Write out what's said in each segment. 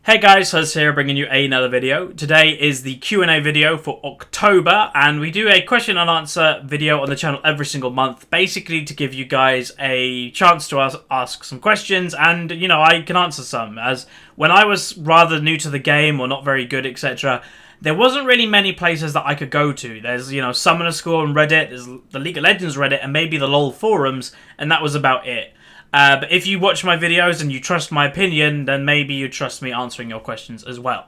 Hey guys, Huzzy here bringing you another video. Today is the Q&A video for October, and we do a question and answer video on the channel every single month, basically to give you guys a chance to ask some questions, and, you know, I can answer some, as when I was rather new to the game or not very good, etc., there wasn't really many places that I could go to. There's, you know, Summoner School on Reddit, there's the League of Legends Reddit, and maybe the LoL forums, and that was about it. But if you watch my videos and you trust my opinion, then maybe you trust me answering your questions as well.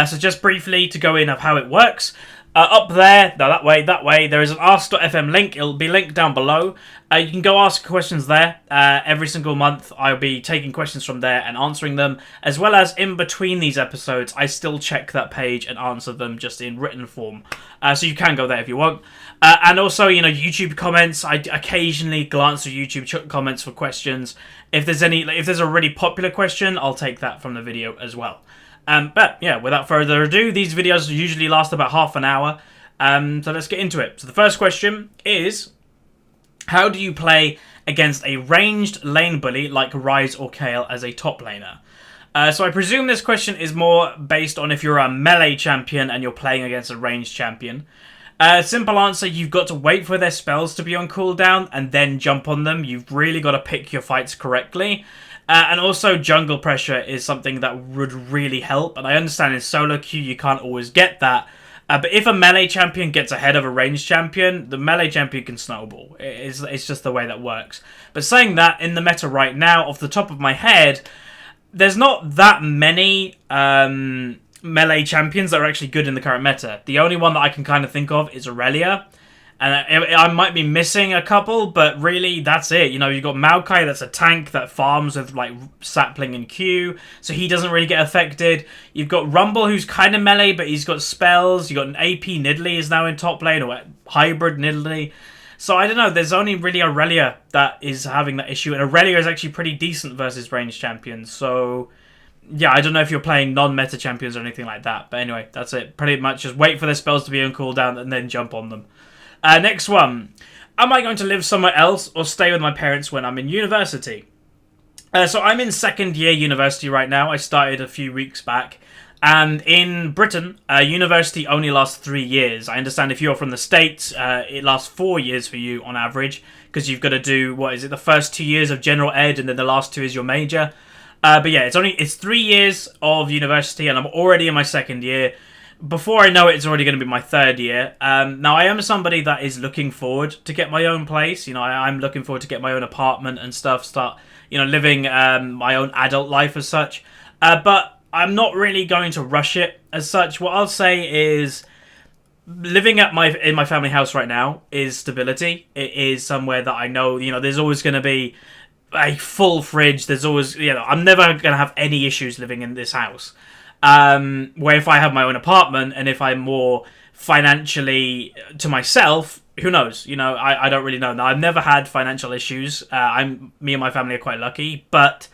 So just briefly to go in of how it works. Up there, no, that way, there is an ask.fm link. It'll be linked down below. You can go ask questions there. Every single month, I'll be taking questions from there and answering them. As well as in between these episodes, I still check that page and answer them just in written form. So you can go there if you want. And also, you know, YouTube comments. I occasionally glance through YouTube comments for questions. If there's a really popular question, I'll take that from the video as well. But yeah, without further ado, these videos usually last about half an hour. So let's get into it. So the first question is, how do you play against a ranged lane bully like Ryze or Kayle as a top laner? So I presume this question is more based on if you're a melee champion and you're playing against a ranged champion. Simple answer, you've got to wait for their spells to be on cooldown and then jump on them. You've really got to pick your fights correctly. And also, jungle pressure is something that would really help. And I understand in solo queue you can't always get that. But if a melee champion gets ahead of a ranged champion, the melee champion can snowball. It's just the way that works. But saying that, in the meta right now, off the top of my head, there's not that many melee champions that are actually good in the current meta. The only one that I can kind of think of is Aurelia. And I might be missing a couple, but really, that's it. You know, you've got Maokai, that's a tank that farms with, like, sapling and Q, so he doesn't really get affected. You've got Rumble, who's kind of melee, but he's got spells. You've got an AP Nidalee is now in top lane, or hybrid Nidalee. So, I don't know, there's only really Aurelia that is having that issue, and Aurelia is actually pretty decent versus ranged champions, so yeah, I don't know if you're playing non-meta champions or anything like that, but anyway, that's it. Pretty much just wait for their spells to be on cooldown and then jump on them. Next one. Am I going to live somewhere else or stay with my parents when I'm in university? So I'm in second year university right now. I started a few weeks back. And in Britain, university only lasts 3 years. I understand if you're from the States, it lasts 4 years for you on average. Because you've got to do, the first 2 years of general ed and then the last 2 is your major. But yeah, it's 3 years of university and I'm already in my second year. Before I know it, it's already going to be my third year. Now, I am somebody that is looking forward to get my own place. You know, I'm looking forward to get my own apartment and stuff. Start, you know, living my own adult life as such. But I'm not really going to rush it as such. What I'll say is, living in my family house right now is stability. It is somewhere that I know, you know, there's always going to be a full fridge. There's always, you know, I'm never going to have any issues living in this house. Where if I have my own apartment and if I'm more financially to myself, who knows? You know, I don't really know. Now, I've never had financial issues. Me and my family are quite lucky, but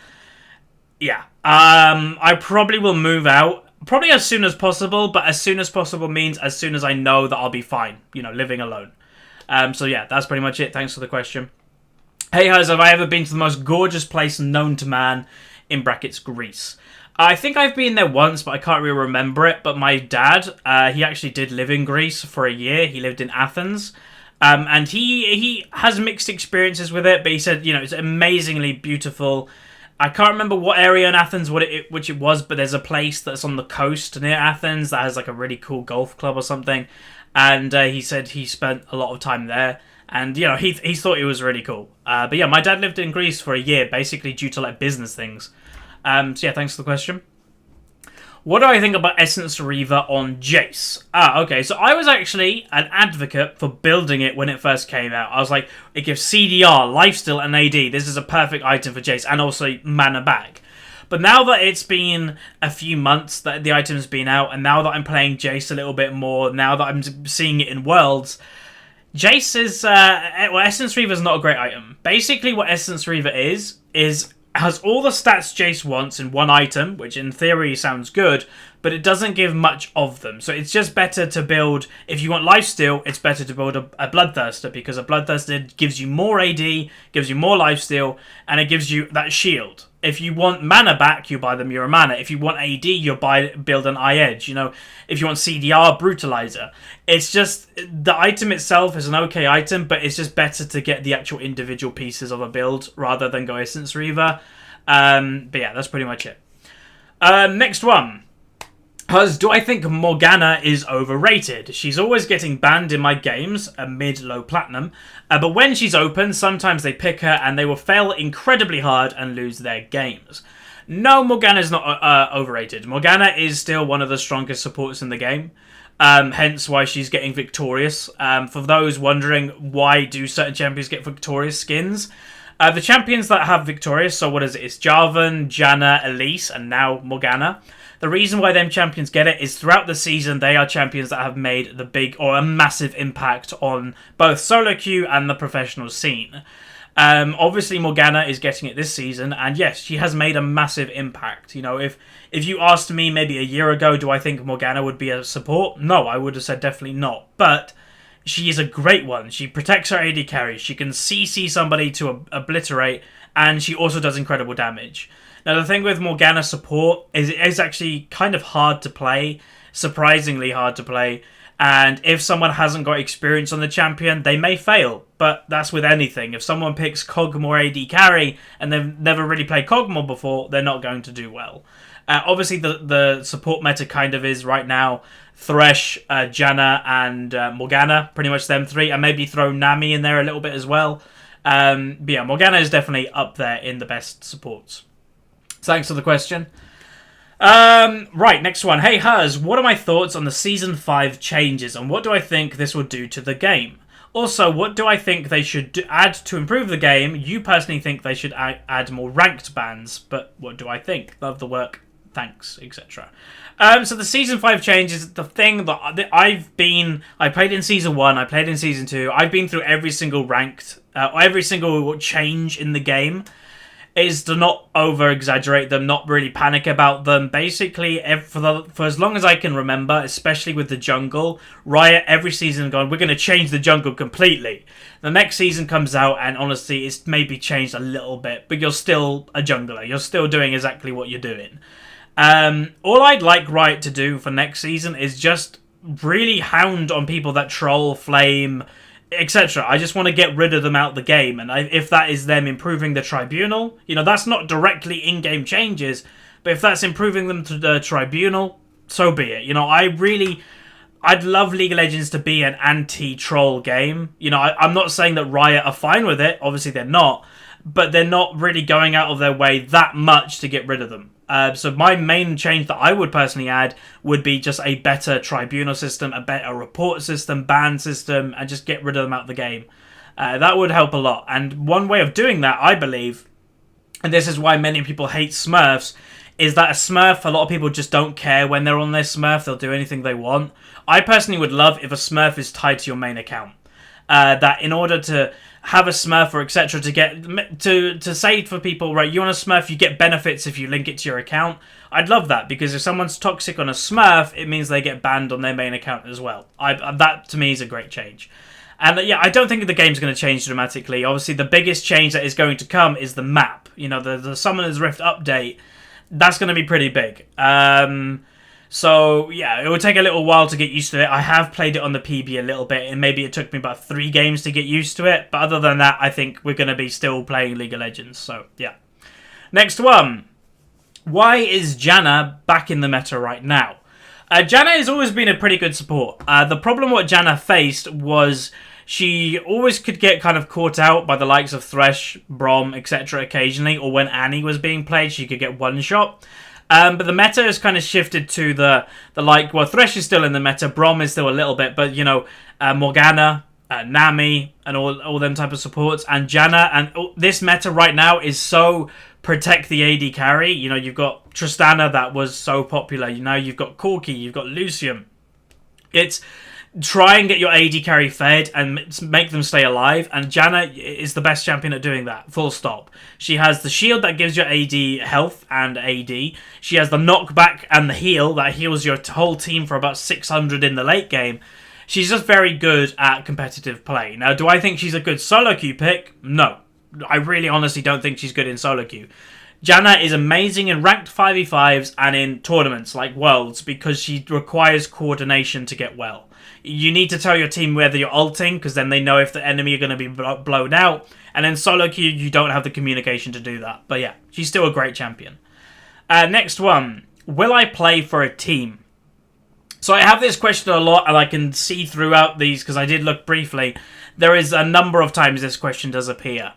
yeah, I probably will move out probably as soon as possible, but as soon as possible means as soon as I know that I'll be fine, you know, living alone. So yeah, that's pretty much it. Thanks for the question. Hey, Huzz, have I ever been to the most gorgeous place known to man, in brackets, Greece? I think I've been there once, but I can't really remember it. But my dad, he actually did live in Greece for a year. He lived in Athens. And he has mixed experiences with it. But he said, you know, it's amazingly beautiful. I can't remember what area in Athens which it was. But there's a place that's on the coast near Athens that has like a really cool golf club or something. And he said he spent a lot of time there. And, you know, he thought it was really cool. But yeah, my dad lived in Greece for a year, basically due to like business things. So yeah, thanks for the question. What do I think about Essence Reaver on Jayce? Okay, so I was actually an advocate for building it when it first came out. I was like, it gives CDR, lifesteal, and AD. This is a perfect item for Jayce, and also mana back. But now that it's been a few months that the item's been out, and now that I'm playing Jayce a little bit more, now that I'm seeing it in Worlds, Jayce is, Essence Reaver is not a great item. Basically, what Essence Reaver is has all the stats Jayce wants in one item, which in theory sounds good, but it doesn't give much of them. So it's just better to build, if you want lifesteal, it's better to build a Bloodthirster, because a Bloodthirster gives you more AD, gives you more lifesteal, and it gives you that shield. If you want mana back, you buy the Mura Mana. If you want AD, you build an Eye Edge. You know, if you want CDR, Brutalizer. It's just, the item itself is an okay item, but it's just better to get the actual individual pieces of a build rather than go Essence Reaver. But yeah, that's pretty much it. Next one. Do I think Morgana is overrated? She's always getting banned in my games, a mid-low platinum, but when she's open, sometimes they pick her and they will fail incredibly hard and lose their games. No, Morgana is not overrated. Morgana is still one of the strongest supports in the game, hence why she's getting victorious. For those wondering why do certain champions get victorious skins, the champions that have victorious, so what is it? It's Jarvan, Janna, Elise, and now Morgana. The reason why them champions get it is throughout the season, they are champions that have made the big or a massive impact on both solo queue and the professional scene. Obviously, Morgana is getting it this season, and yes, she has made a massive impact. You know, if you asked me maybe a year ago, do I think Morgana would be a support? No, I would have said definitely not. But she is a great one. She protects her AD carry. She can CC somebody to obliterate, and she also does incredible damage. Now, the thing with Morgana support is it is actually kind of hard to play, surprisingly hard to play, and if someone hasn't got experience on the champion, they may fail, but that's with anything. If someone picks Kog'Maw AD carry, and they've never really played Kog'Maw before, they're not going to do well. Obviously, the support meta kind of is right now Thresh, Janna, and Morgana, pretty much them three, and maybe throw Nami in there a little bit as well. But yeah, Morgana is definitely up there in the best supports. Thanks for the question. Right, next one. Hey, Huz, what are my thoughts on the Season 5 changes, and what do I think this will do to the game? Also, what do I think they should add to improve the game? You personally think they should add more ranked bans, but what do I think? Love the work. Thanks, etc. So the Season 5 changes, the thing that I played in Season 1, I played in Season 2, I've been through every single ranked, every single change in the game, is to not over-exaggerate them, not really panic about them. Basically, for as long as I can remember, especially with the jungle, Riot every season gone, we're going to change the jungle completely. The next season comes out, and honestly, it's maybe changed a little bit, but you're still a jungler. You're still doing exactly what you're doing. All I'd like Riot to do for next season is just really hound on people that troll, flame, etc. I just want to get rid of them out the game, and if that is them improving the tribunal, you know, that's not directly in-game changes, but if that's improving them to the tribunal, so be it. You know, I'd love League of Legends to be an anti-troll game. You know, I'm not saying that Riot are fine with it, obviously they're not, but they're not really going out of their way that much to get rid of them. So my main change that I would personally add would be just a better tribunal system, a better report system, ban system, and just get rid of them out of the game. That would help a lot. And one way of doing that, I believe, and this is why many people hate Smurfs, is that a Smurf, a lot of people just don't care when they're on their Smurf. They'll do anything they want. I personally would love if a Smurf is tied to your main account. That in order to have a Smurf or etc. to get to say for people, right, you want a Smurf, you get benefits if you link it to your account. I'd love that, because if someone's toxic on a Smurf, it means they get banned on their main account as well. That to me is a great change. And yeah, I don't think the game's going to change dramatically. Obviously, the biggest change that is going to come is the map. You know, the Summoner's Rift update, that's going to be pretty big. So, yeah, it will take a little while to get used to it. I have played it on the PB a little bit, and maybe it took me about 3 games to get used to it. But other than that, I think we're going to be still playing League of Legends. So, yeah. Next one. Why is Janna back in the meta right now? Janna has always been a pretty good support. The problem what Janna faced was she always could get kind of caught out by the likes of Thresh, Braum, etc. occasionally. Or when Annie was being played, she could get one shot. But the meta has kind of shifted to the well, Thresh is still in the meta, Braum is still a little bit, but, you know, Morgana, Nami, and all them type of supports, and Janna, and this meta right now is so protect the AD carry. You know, you've got Tristana that was so popular, you know, you've got Corki, you've got Lucian. try and get your AD carry fed and make them stay alive, and Janna is the best champion at doing that, full stop. She has the shield that gives your AD health and AD. She has the knockback and the heal that heals your whole team for about 600 in the late game. She's just very good at competitive play. Now, do I think she's a good solo queue pick? No. I really honestly don't think she's good in solo queue. Janna is amazing in ranked 5v5s and in tournaments like Worlds because she requires coordination to get well. You need to tell your team whether you're ulting, because then they know if the enemy are going to be blown out. And in solo queue, you don't have the communication to do that. But yeah, she's still a great champion. Next one. Will I play for a team? So I have this question a lot, and I can see throughout these, because I did look briefly. There is a number of times this question does appear.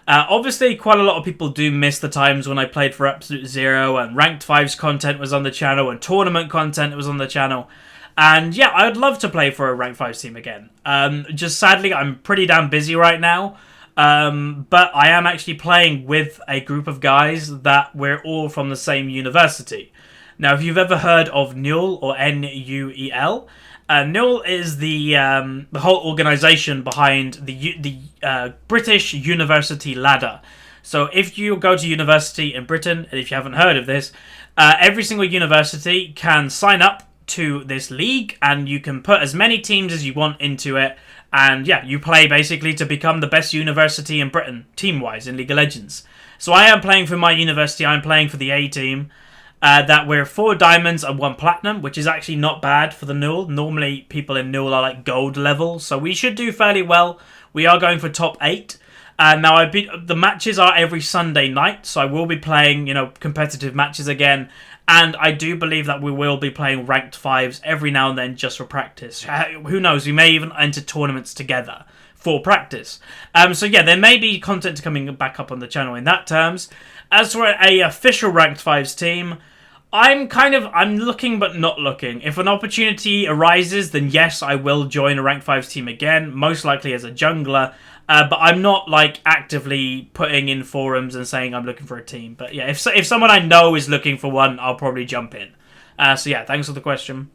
Obviously, quite a lot of people do miss the times when I played for Absolute Zero, and Ranked 5's content was on the channel, and tournament content was on the channel. And yeah, I would love to play for a Rank 5 team again. Just sadly, I'm pretty damn busy right now. But I am actually playing with a group of guys that we're all from the same university. Now, if you've ever heard of NUEL, or N-U-E-L, NUEL is the whole organisation behind the British University Ladder. So if you go to university in Britain, and if you haven't heard of this, every single university can sign up to this league, and you can put as many teams as you want into it, and yeah, you play basically to become the best university in Britain, team-wise, in League of Legends. So I am playing for my university. I'm playing for the A team, that we're 4 diamonds and 1 platinum, which is actually not bad for the NUEL. Normally, people in NUEL are like gold level, so we should do fairly well. We are going for top 8. Now, the matches are every Sunday night, so I will be playing, competitive matches again. And I do believe that we will be playing ranked 5s every now and then just for practice. Who knows, we may even enter tournaments together for practice. So yeah, there may be content coming back up on the channel in that terms. As for a official ranked 5s team, I'm looking but not looking. If an opportunity arises, then yes, I will join a ranked 5s team again, most likely as a jungler. But I'm not actively putting in forums and saying I'm looking for a team. But yeah, if someone I know is looking for one, I'll probably jump in. So yeah, thanks for the question.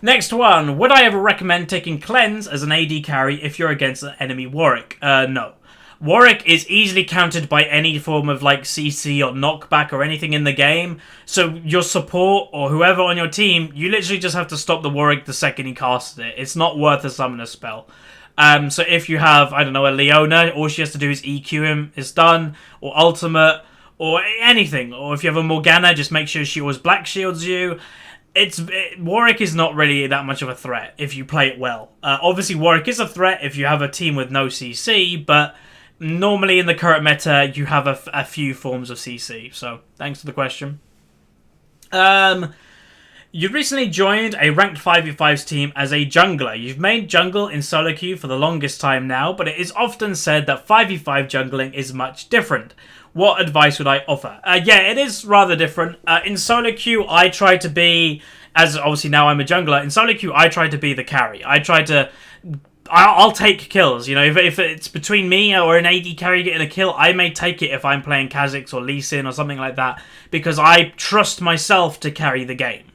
Next one. Would I ever recommend taking Cleanse as an AD carry if you're against an enemy Warwick? No. Warwick is easily countered by any form of CC or knockback or anything in the game. So your support or whoever on your team, you literally just have to stop the Warwick the second he casts it. It's not worth a summoner spell. So if you have, I don't know, a Leona, all she has to do is EQ him, it's done, or ultimate, or anything. Or if you have a Morgana, just make sure she always black shields you. Warwick is not really that much of a threat if you play it well. Obviously, Warwick is a threat if you have a team with no CC, but normally in the current meta, you have a few forms of CC. So, thanks for the question. You recently joined a ranked 5v5s team as a jungler. You've made jungle in solo queue for the longest time now, but it is often said that 5v5 jungling is much different. What advice would I offer? Yeah, it is rather different. In solo queue, I try to be, as obviously now I'm a jungler, in solo queue, I try to be the carry. I'll take kills, if it's between me or an AD carry getting a kill, I may take it if I'm playing Kha'Zix or Lee Sin or something like that, because I trust myself to carry the game.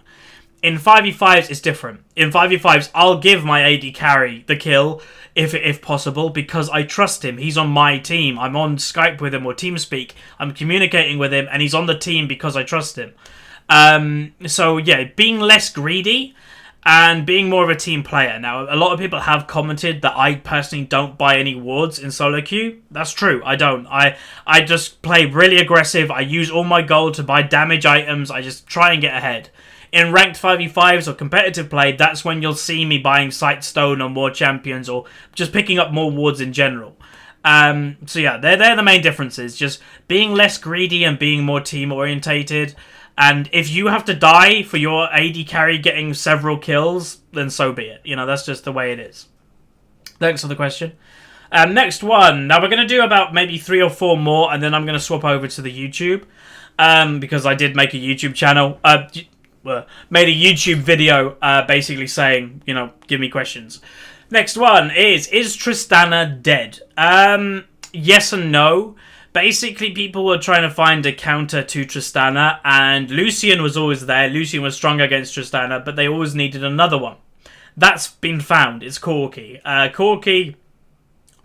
In 5v5s, it's different. In 5v5s, I'll give my AD carry the kill, if possible, because I trust him. He's on my team. I'm on Skype with him or TeamSpeak. I'm communicating with him, and he's on the team because I trust him. So, yeah, being less greedy and being more of a team player. Now, a lot of people have commented that I personally don't buy any wards in solo queue. That's true, I don't. I just play really aggressive. I use all my gold to buy damage items. I just try and get ahead. In ranked 5v5s or competitive play, that's when you'll see me buying Sightstone or more champions or just picking up more wards in general. So yeah, they're the main differences. Just being less greedy and being more team-orientated. And if you have to die for your AD carry getting several kills, then so be it. That's just the way it is. Thanks for the question. Next one. Now, we're going to do about maybe 3 or 4 more, and then I'm going to swap over to the YouTube. Because I did make a YouTube channel. Made a YouTube video basically saying, give me questions. Next one is Tristana dead? Yes and no. Basically, people were trying to find a counter to Tristana, and Lucian was always there. Lucian was strong against Tristana, but they always needed another one. That's been found. It's Corki. Corki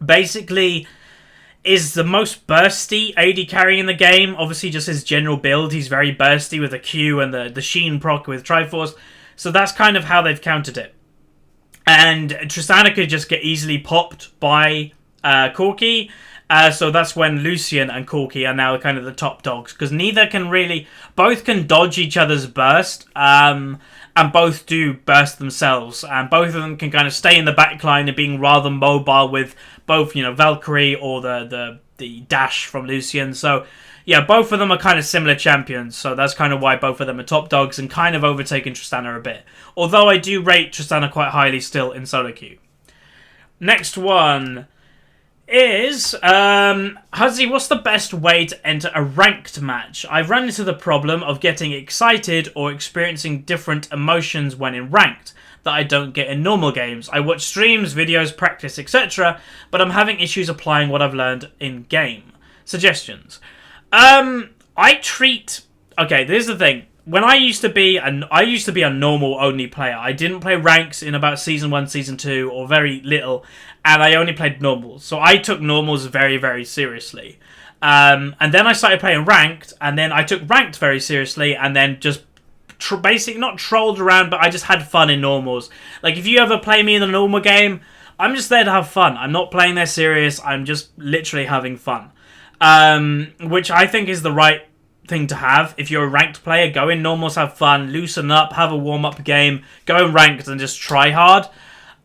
basically is the most bursty AD carry in the game. Obviously, just his general build. He's very bursty with the Q and the Sheen proc with Triforce. So that's kind of how they've countered it. And Tristana could just get easily popped by Corki. So that's when Lucian and Corki are now kind of the top dogs. Because neither can really... Both can dodge each other's burst. And both do burst themselves. And both of them can kind of stay in the backline and being rather mobile with both, you know, Valkyrie or the dash from Lucian. So, yeah, both of them are kind of similar champions. So that's kind of why both of them are top dogs and kind of overtaking Tristana a bit. Although I do rate Tristana quite highly still in solo queue. Next one is, Huzzy, what's the best way to enter a ranked match? I've run into the problem of getting excited or experiencing different emotions when in ranked that I don't get in normal games. I watch streams, videos, practice, etc., but I'm having issues applying what I've learned in game. Suggestions. I treat... Okay, this is the thing. When I used to be a normal only player. I didn't play ranks in about season 1, season 2, or very little, and I only played normals. So I took normals very, very seriously. And then I started playing ranked, and then I took ranked very seriously, and then just basically not trolled around, but I just had fun in normals. Like, if you ever play me in a normal game, I'm just there to have fun. I'm not playing there serious. I'm just literally having fun. Which I think is the right thing to have. If you're a ranked player, go in normals, have fun, loosen up, have a warm-up game, go in ranked and just try hard.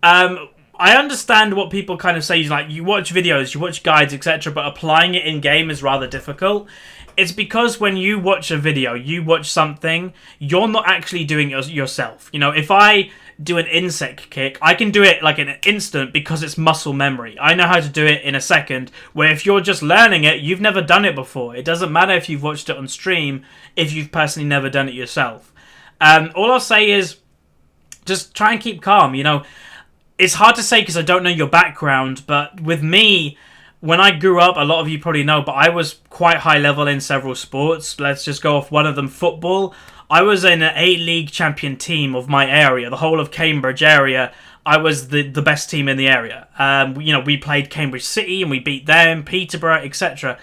I understand what people kind of say, like, you watch videos, you watch guides, etc., but applying it in-game is rather difficult. It's because when you watch a video, you watch something, you're not actually doing it yourself. You know, if I do an insect kick, I can do it like in an instant because it's muscle memory. I know how to do it in a second, where if you're just learning it, you've never done it before. It doesn't matter if you've watched it on stream, if you've personally never done it yourself. All I'll say is, just try and keep calm, you know. It's hard to say because I don't know your background, but with me, when I grew up, a lot of you probably know, but I was quite high level in several sports. Let's just go off one of them, football. I was in an 8-league champion team of my area, the whole of Cambridge area. I was the best team in the area. You know, we played Cambridge City and we beat them, Peterborough, etc.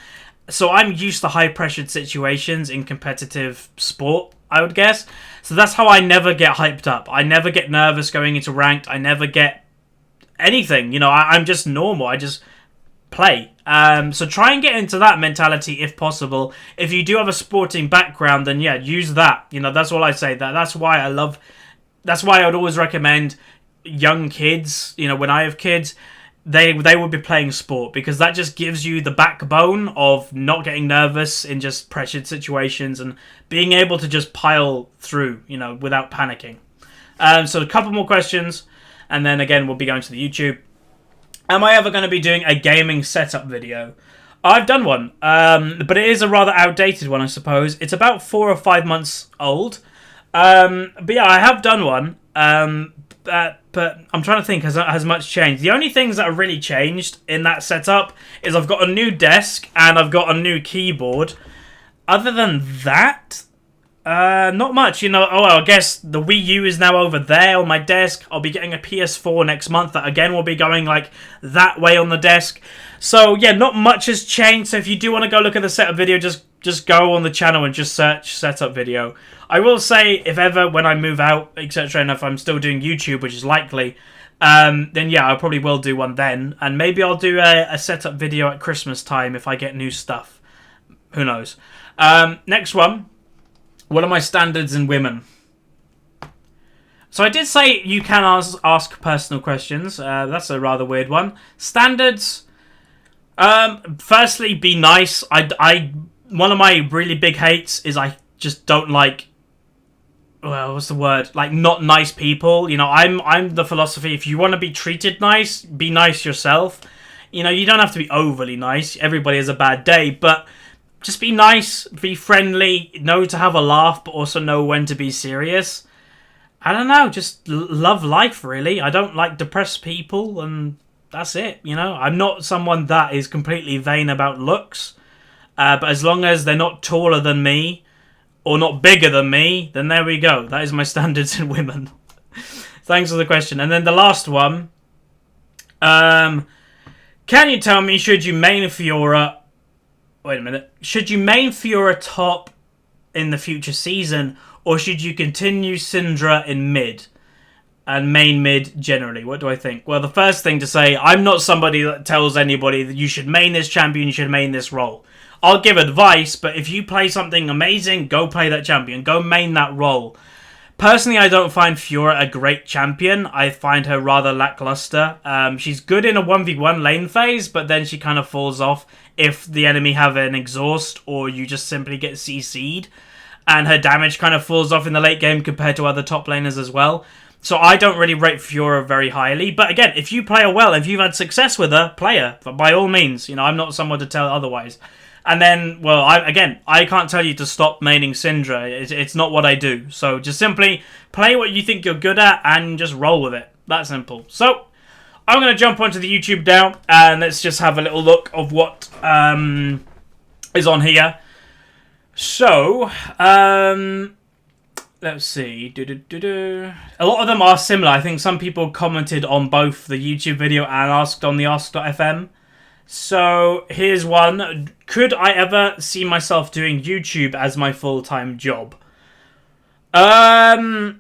So I'm used to high-pressured situations in competitive sport, I would guess. So that's how I never get hyped up. I never get nervous going into ranked. I never get anything. You know, I'm just normal. I just play. So try and get into that mentality if possible. If you do have a sporting background, then yeah, use that. You know, that's all I say. That's why I would always recommend young kids, you know, when I have kids, they would be playing sport, because that just gives you the backbone of not getting nervous in just pressured situations and being able to just pile through, you know, without panicking. So a couple more questions, and then again we'll be going to the YouTube. Am I ever going to be doing a gaming setup video? I've done one, but it is a rather outdated one, I suppose. It's about 4 or 5 months old. But yeah, I have done one. But I'm trying to think, has much changed? The only things that have really changed in that setup is I've got a new desk and I've got a new keyboard. Other than that, not much. You know, I guess the Wii U is now over there on my desk. I'll be getting a PS4 next month that again will be going like that way on the desk. So yeah, not much has changed. So if you do want to go look at the setup video, just go on the channel and just search setup video. I will say, if ever when I move out, etc., and if I'm still doing YouTube, which is likely, then yeah, I probably will do one then. And maybe I'll do a setup video at Christmas time if I get new stuff. Who knows? Next one. What are my standards in women? So I did say you can ask personal questions. That's a rather weird one. Standards. Firstly, be nice. One of my really big hates is I just don't like, well, what's the word? Like, not nice people. You know, I'm the philosophy, if you want to be treated nice, be nice yourself. You know, you don't have to be overly nice. Everybody has a bad day, but just be nice, be friendly, know to have a laugh, but also know when to be serious. I don't know, just love life, really. I don't like depressed people, and that's it, you know. I'm not someone that is completely vain about looks, but as long as they're not taller than me, or not bigger than me, then there we go. That is my standards in women. Thanks for the question. And then the last one. Can you tell me, should you main Fiora... Wait a minute. Should you main Fiora top in the future season, or should you continue Syndra in mid? And main mid generally. What do I think? Well, the first thing to say, I'm not somebody that tells anybody that you should main this champion, you should main this role. I'll give advice, but if you play something amazing, go play that champion. Go main that role. Personally, I don't find Fiora a great champion. I find her rather lackluster. She's good in a 1v1 lane phase, but then she kind of falls off if the enemy have an exhaust or you just simply get CC'd. And her damage kind of falls off in the late game compared to other top laners as well. So I don't really rate Fiora very highly. But again, if you play her well, if you've had success with her, play her. But by all means, you know, I'm not someone to tell otherwise. And then, well, I can't tell you to stop maining Syndra. It's not what I do. So just simply play what you think you're good at and just roll with it. That simple. So I'm going to jump onto the YouTube now and let's just have a little look of what is on here. So, let's see. A lot of them are similar. I think some people commented on both the YouTube video and asked on the ask.fm. So, here's one. Could I ever see myself doing YouTube as my full-time job? Could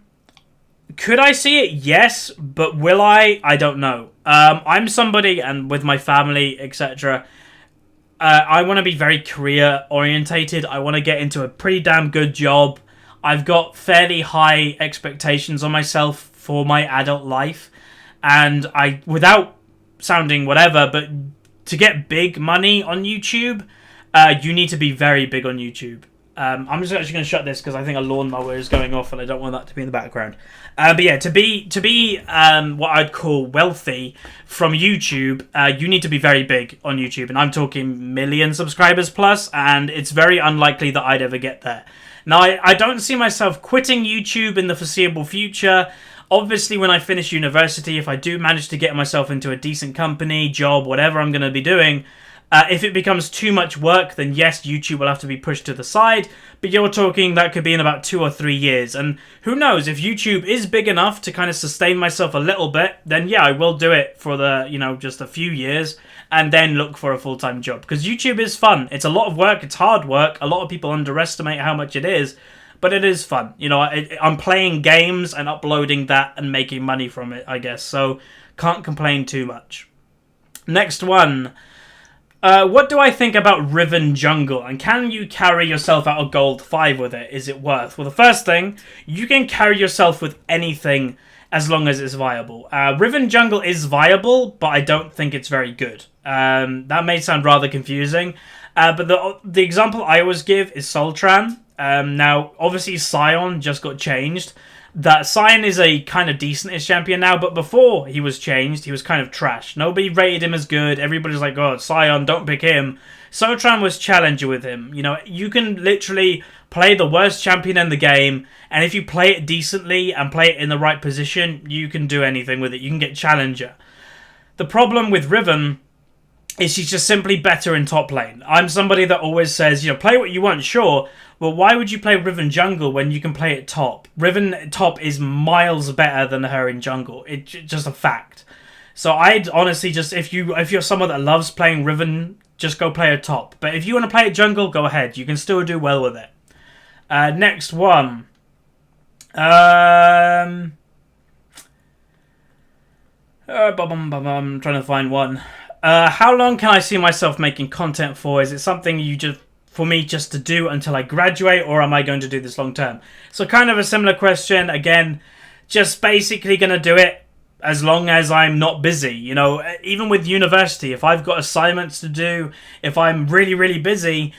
I see it? Yes, but will I? I don't know. I'm somebody, and with my family, etc., I want to be very career-orientated. I want to get into a pretty damn good job. I've got fairly high expectations on myself for my adult life. And without sounding whatever, but to get big money on YouTube, you need to be very big on YouTube. I'm just actually going to shut this because I think a lawnmower is going off and I don't want that to be in the background. But yeah, to be what I'd call wealthy from YouTube, you need to be very big on YouTube. And I'm talking million subscribers plus, and it's very unlikely that I'd ever get there. Now, I don't see myself quitting YouTube in the foreseeable future. Obviously, when I finish university, if I do manage to get myself into a decent company, job, whatever I'm going to be doing, if it becomes too much work, then yes, YouTube will have to be pushed to the side. But you're talking that could be in about 2 or 3 years. And who knows, if YouTube is big enough to kind of sustain myself a little bit, then yeah, I will do it for just a few years and then look for a full-time job. Because YouTube is fun. It's a lot of work. It's hard work. A lot of people underestimate how much it is. But it is fun. You know, I'm playing games and uploading that and making money from it, I guess. So, can't complain too much. Next one. What do I think about Riven jungle? And can you carry yourself out of gold 5 with it? Is it worth? Well, the first thing, you can carry yourself with anything as long as it's viable. Riven jungle is viable, but I don't think it's very good. That may sound rather confusing. But the example I always give is Sultran. Now, obviously, Sion just got changed. That Sion is a kind of decent-ish champion now, but before he was changed, he was kind of trash. Nobody rated him as good. Everybody's like, oh, Sion, don't pick him. Sultran was challenger with him. You know, you can literally play the worst champion in the game, and if you play it decently and play it in the right position, you can do anything with it. You can get challenger. The problem with Riven is she's just simply better in top lane. I'm somebody that always says, you know, play what you want, sure. Well, why would you play Riven jungle when you can play it top? Riven top is miles better than her in jungle. It's just a fact. So I'd honestly just, if you're someone that loves playing Riven, just go play it top. But if you want to play it jungle, go ahead. You can still do well with it. Next one. I'm trying to find one. How long can I see myself making content for? Is it something for me just to do until I graduate, or am I going to do this long term? So kind of a similar question. Again, just basically going to do it as long as I'm not busy. You know, even with university, if I've got assignments to do, if I'm really, really busy,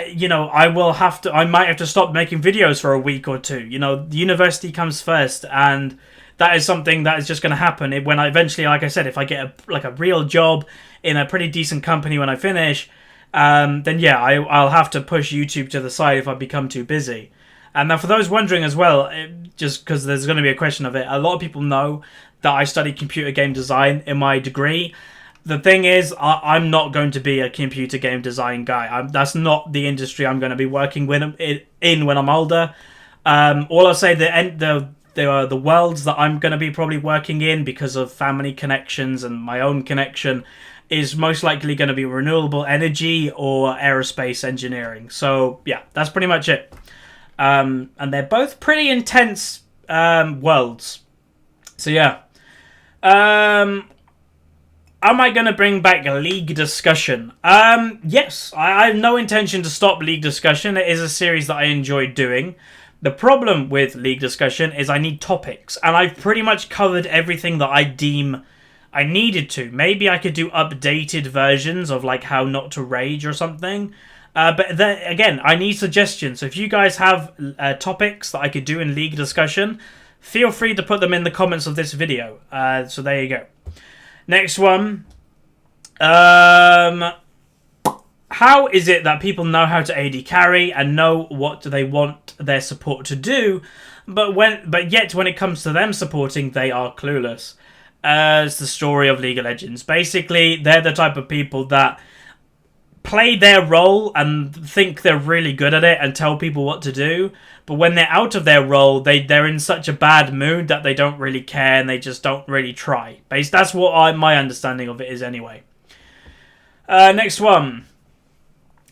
you know, I might have to stop making videos for a week or two. You know, the university comes first, and that is something that is just going to happen when I eventually, like I said, if I get a real job in a pretty decent company when I finish, then yeah, I'll have to push YouTube to the side if I become too busy. And now for those wondering as well, just because there's going to be a question of it, a lot of people know that I studied computer game design in my degree. The thing is, I'm not going to be a computer game design guy. That's not the industry I'm going to be working in when I'm older. All I'll say, the the worlds that I'm going to be probably working in because of family connections and my own connection is most likely going to be renewable energy or aerospace engineering. So yeah, that's pretty much it. And they're both pretty intense worlds. So yeah. Am I going to bring back League discussion? Yes, I have no intention to stop League discussion. It is a series that I enjoy doing. The problem with League discussion is I need topics, and I've pretty much covered everything that I deem I needed to. Maybe I could do updated versions of like how not to rage or something. But then again, I need suggestions. So if you guys have topics that I could do in League discussion, feel free to put them in the comments of this video. So there you go. Next one. How is it that people know how to AD carry and know what they want their support to do, but yet when it comes to them supporting, they are clueless? It's the story of League of Legends. Basically, they're the type of people that play their role and think they're really good at it and tell people what to do, but when they're out of their role, they're in such a bad mood that they don't really care and they just don't really try. That's what my understanding of it is anyway. Next one.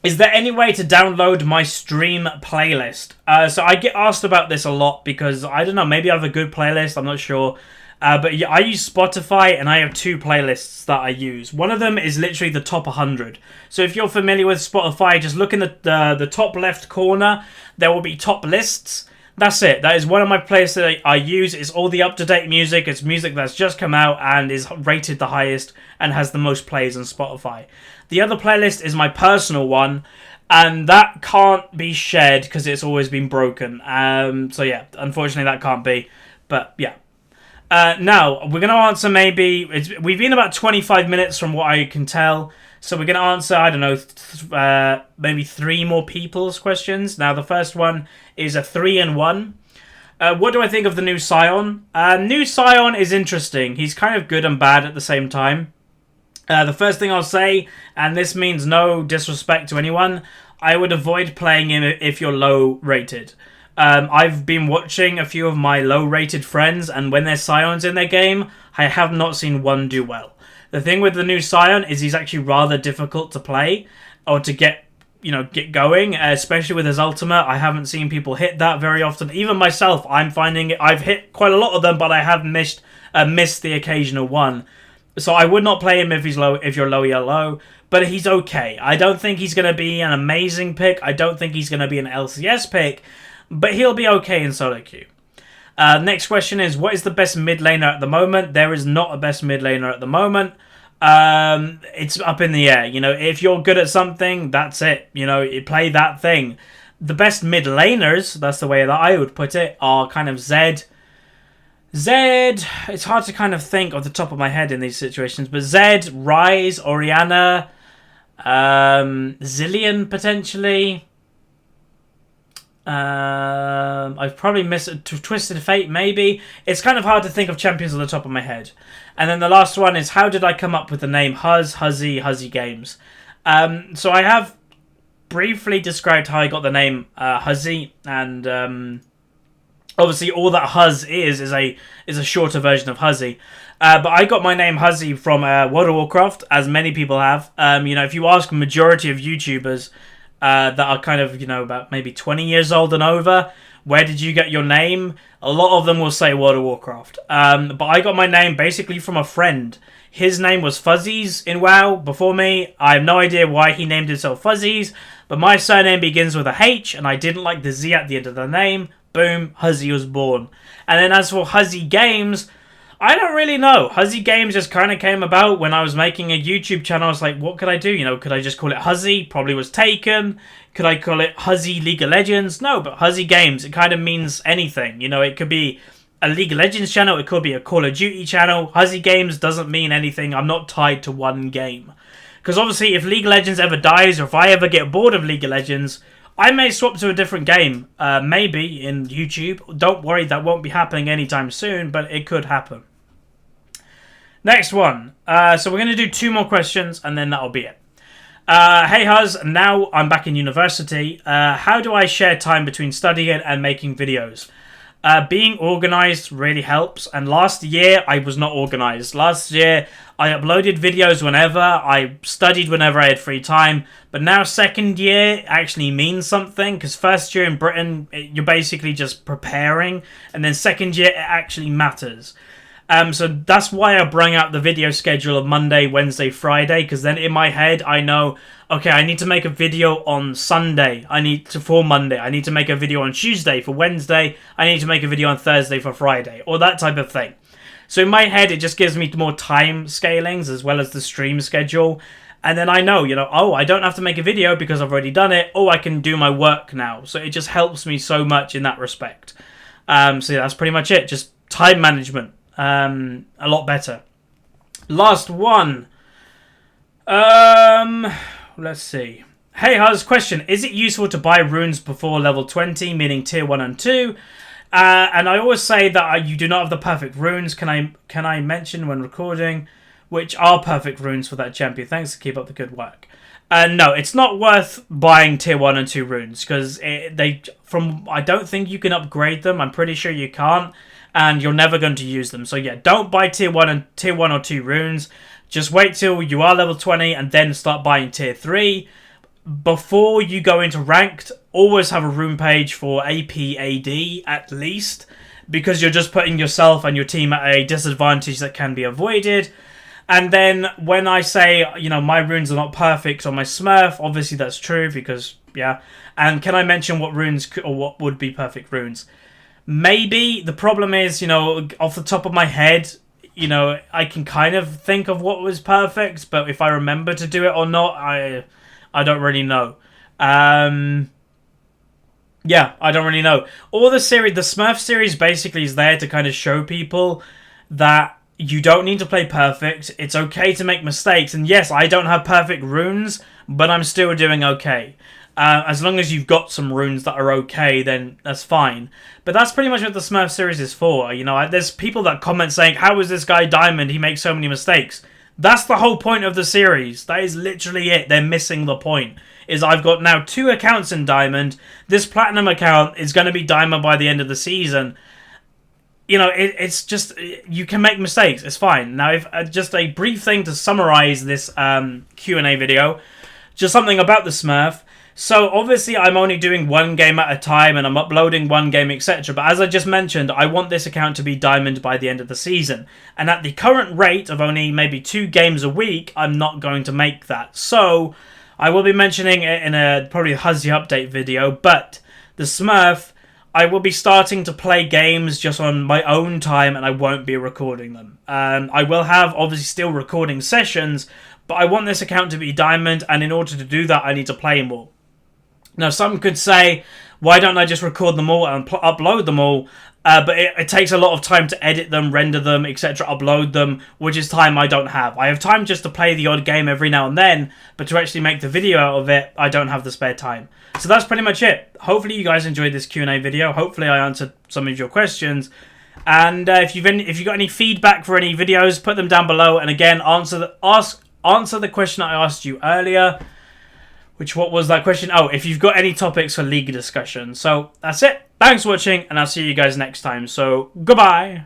Is there any way to download my stream playlist? So I get asked about this a lot because, I don't know, maybe I have a good playlist, I'm not sure. But yeah, I use Spotify and I have 2 playlists that I use. One of them is literally the top 100. So if you're familiar with Spotify, just look in the top left corner. There will be top lists. That's it. That is one of my playlists that I use. It's all the up-to-date music. It's music that's just come out and is rated the highest and has the most plays on Spotify. The other playlist is my personal one, and that can't be shared because it's always been broken. So yeah, unfortunately that can't be. But yeah. Now, we're going to answer we've been about 25 minutes from what I can tell. So we're going to answer, I don't know, maybe 3 more people's questions. Now, the first one is a 3-in-1. What do I think of the new Sion? New Sion is interesting. He's kind of good and bad at the same time. The first thing I'll say, and this means no disrespect to anyone, I would avoid playing him if you're low rated. I've been watching a few of my low-rated friends, and when there's Sions in their game, I have not seen one do well. The thing with the new Sion is he's actually rather difficult to play, or to get going, especially with his ultimate. I haven't seen people hit that very often. Even myself, I'm finding it, I've hit quite a lot of them, but I have missed the occasional one. So I would not play him if he's low. If you're low, you're low. But he's okay. I don't think he's going to be an amazing pick. I don't think he's going to be an LCS pick. But he'll be okay in solo queue. Next question is, what is the best mid laner at the moment? There is not a best mid laner at the moment. It's up in the air. If you're good at something, that's it. You play that thing. The best mid laners, that's the way that I would put it, are kind of Zed. It's hard to kind of think off the top of my head in these situations, but Zed, Ryze, Orianna, Zillion potentially. I've probably missed Twisted Fate, maybe. It's kind of hard to think of champions on the top of my head. And then the last one is, how did I come up with the name HuzzyGames? So I have briefly described how I got the name Huzzy, and obviously all that Huzz is a shorter version of Huzzy. But I got my name Huzzy from World of Warcraft, as many people have. If you ask a majority of YouTubers that are kind of, about maybe 20 years old and over, where did you get your name? A lot of them will say World of Warcraft. But I got my name basically from a friend. His name was Fuzzies in WoW before me. I have no idea why he named himself Fuzzies, but my surname begins with a H, and I didn't like the Z at the end of the name. Boom, Huzzy was born. And then as for HuzzyGames, I don't really know. HuzzyGames just kind of came about when I was making a YouTube channel. I was like, what could I do? Could I just call it Huzzy? Probably was taken. Could I call it Huzzy League of Legends? No, but HuzzyGames, it kind of means anything. It could be a League of Legends channel. It could be a Call of Duty channel. HuzzyGames doesn't mean anything. I'm not tied to one game. Because obviously, if League of Legends ever dies, or if I ever get bored of League of Legends, I may swap to a different game, maybe in YouTube. Don't worry, that won't be happening anytime soon, but it could happen. Next one. So we're going to do 2 more questions, and then that'll be it. Hey Huzz, now I'm back in university. How do I share time between studying and making videos? Being organized really helps, and last year I was not organized. Last year I uploaded videos whenever, I studied whenever I had free time, but now second year actually means something, because first year in Britain you're basically just preparing, and then second year it actually matters. So that's why I bring out the video schedule of Monday, Wednesday, Friday, because then in my head I know, okay, I need to make a video on Sunday, for Monday, I need to make a video on Tuesday for Wednesday, I need to make a video on Thursday for Friday, or that type of thing. So in my head it just gives me more time scalings as well as the stream schedule. And then I know, oh, I don't have to make a video because I've already done it. Oh, I can do my work now. So it just helps me so much in that respect. So yeah, that's pretty much it. Just time management. A lot better. Last one. Let's see. Hey, Huzz, question. Is it useful to buy runes before level 20, meaning tier 1 and 2? And I always say that you do not have the perfect runes. Can I mention when recording which are perfect runes for that champion? Thanks, keep up the good work. No, it's not worth buying tier 1 and 2 runes, because I don't think you can upgrade them. I'm pretty sure you can't, and you're never going to use them. So yeah, don't buy tier 1 or 2 runes. Just wait till you are level 20 and then start buying tier 3. Before you go into ranked, always have a rune page for AP, AD at least, because you're just putting yourself and your team at a disadvantage that can be avoided. And then when I say, my runes are not perfect on my Smurf, obviously that's true because, yeah. And can I mention what runes or what would be perfect runes? Maybe. The problem is, off the top of my head, I can kind of think of what was perfect, but if I remember to do it or not, I don't really know. Yeah, I don't really know. All the Smurf series basically is there to kind of show people that you don't need to play perfect. It's okay to make mistakes. And yes, I don't have perfect runes, but I'm still doing okay. As long as you've got some runes that are okay, then that's fine. But that's pretty much what the Smurf series is for. There's people that comment saying, how is this guy Diamond? He makes so many mistakes. That's the whole point of the series. That is literally it. They're missing the point. I've got now 2 accounts in Diamond. This Platinum account is going to be Diamond by the end of the season. It's just, you can make mistakes. It's fine. Now, if just a brief thing to summarize this Q&A video, just something about the Smurf. So, obviously, I'm only doing 1 game at a time, and I'm uploading 1 game, etc. But as I just mentioned, I want this account to be Diamond by the end of the season. And at the current rate of only maybe 2 games a week, I'm not going to make that. So, I will be mentioning it in probably a Huzzy update video, but the Smurf, I will be starting to play games just on my own time, and I won't be recording them. I will have, obviously, still recording sessions, but I want this account to be Diamond, and in order to do that, I need to play more. Now, some could say, why don't I just record them all and upload them all? But it takes a lot of time to edit them, render them, etc., upload them, which is time I don't have. I have time just to play the odd game every now and then, but to actually make the video out of it, I don't have the spare time. So that's pretty much it. Hopefully you guys enjoyed this Q&A video. Hopefully I answered some of your questions. And if you've got any feedback for any videos, put them down below. And again, answer the question I asked you earlier. What was that question? Oh, if you've got any topics for league discussion. So that's it. Thanks for watching, and I'll see you guys next time. So goodbye.